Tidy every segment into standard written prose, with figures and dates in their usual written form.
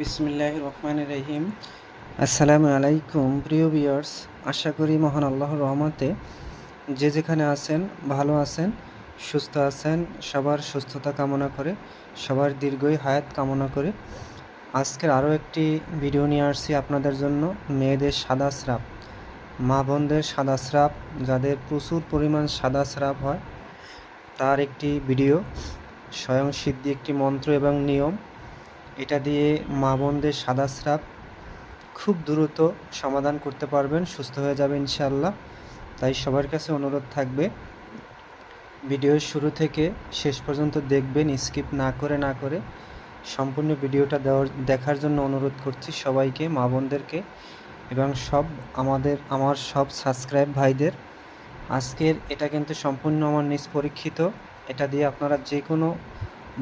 বিসমিল্লাহির রহমানির রহিম। আসসালামু আলাইকুম প্রিয় ভিউয়ার্স, আশা করি মহান আল্লাহর রহমতে যে যেখানে আছেন ভালো আছেন, সুস্থ আছেন। সবার সুস্থতা কামনা করে, সবার দীর্ঘই হায়াত কামনা করে আজকের আরও একটি ভিডিও নিয়ে আসছি আপনাদের জন্য। মেয়েদের সাদা স্রাব, মা বোনদের সাদা স্রাব, যাদের প্রচুর পরিমাণ সাদা স্রাব হয় তার একটি ভিডিও, স্বয়ং সিদ্ধি একটি মন্ত্র এবং নিয়ম। এটা দিয়ে মা বোনদের সাদা স্রাব খুব দ্রুত সমাধান করতে পারবেন, সুস্থ হয়ে যাবে ইনশাআল্লাহ। তাই সবার কাছে অনুরোধ থাকবে, ভিডিওর শুরু থেকে শেষ পর্যন্ত দেখবেন, স্কিপ না করে সম্পূর্ণ ভিডিওটা দেখার জন্য অনুরোধ করছি সবাইকে, মা বোনদেরকে এবং আমার সব সাবস্ক্রাইব ভাইদের। আজকের এটা কিন্তু সম্পূর্ণ আমার নিজ পরীক্ষিত। এটা দিয়ে আপনারা যে কোনো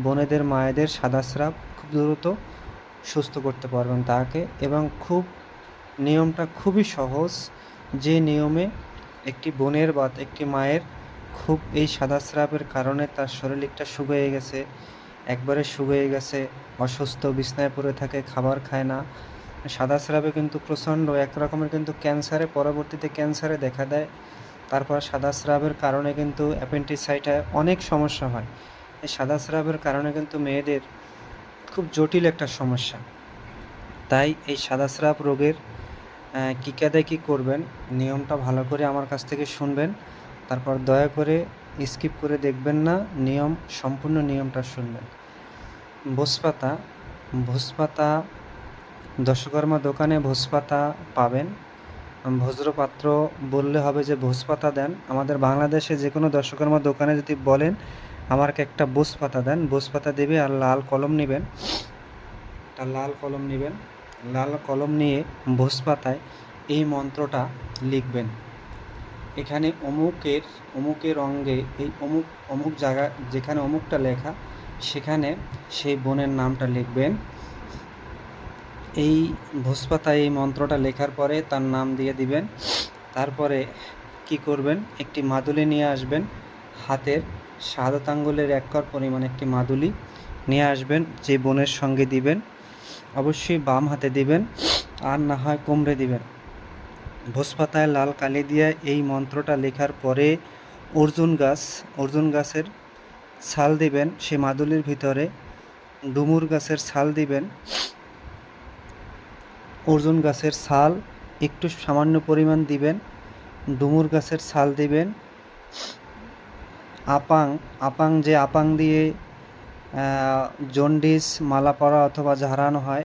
বোনেদের মায়েদের সাদা স্রাব খুব দ্রুত সুস্থ করতে পারবেন তাকে, এবং নিয়মটা খুবই সহজ। যে নিয়মে একটি বোনের বা একটি মায়ের খুব এই সাদা স্রাবের কারণে তার শরীরটা শুকিয়ে গেছে, একবারে শুকিয়ে গেছে, অসুস্থ, বিছনায় পড়ে থাকে, খাবার খায় না। সাদা স্রাবে কিন্তু প্রচণ্ড একরকমের কিন্তু পরবর্তীতে ক্যান্সারে দেখা দেয়। তারপর সাদা স্রাবের কারণে কিন্তু অ্যাপেন্ডিসাইটিস অনেক সমস্যা হয়। এই সাদা স্রাবের কারণে কিন্তু মেয়েদের খুব জটিল একটা সমস্যা। তাই এই সাদা স্রাব রোগের কী কায়দায় কী করবেন, নিয়মটা ভালো করে আমার কাছ থেকে শুনবেন, তারপর দয়া করে স্কিপ করে দেখবেন না, সম্পূর্ণ নিয়মটা শুনবেন। ভোজপাতা দশকর্মা দোকানে ভোজপাতা পাবেন। ভোজ্রপাত্র বললে হবে যে ভোজপাতা দেন। আমাদের বাংলাদেশে যে কোনো দশকর্মা দোকানে যদি বলেন আমাকে একটা ভোজপাতা দেন, ভোজপাতা দেবে। আর লাল কলম নেবেন, লাল কলম নিয়ে ভোজপাতায় এই মন্ত্রটা লিখবেন। এখানে অমুকের অঙ্গে এই অমুক জায়গা, যেখানে অমুকটা লেখা সেখানে সেই বোনের নামটা লিখবেন। এই ভোজপাতায় এই মন্ত্রটা লেখার পরে তার নাম দিয়ে দিবেন। তারপরে কি করবেন, একটি মাদুলি নিয়ে আসবেন, হাতের শাহাদাত আঙ্গুলের 1 কর পরিমাণ একটি মাদুলি নিয়ে আসবেন। যে বোনের সঙ্গে দিবেন অবশ্যই বাম হাতে দিবেন, আর না হয় কোমরে দিবেন। ভোজপাতায় লাল কালি দিয়ে এই মন্ত্রটা লেখার পরে অর্জুন গাছের ছাল দিবেন সে মাদুলির ভিতরে। ডুমুর গাছের ছাল দিবেন, অর্জুন গাছের ছাল একটু সামান্য পরিমাণ দিবেন, ডুমুর গাছের ছাল দিবেন। আপাং দিয়ে জন্ডিস মালা পরা অথবা ঝাড়ানো হয়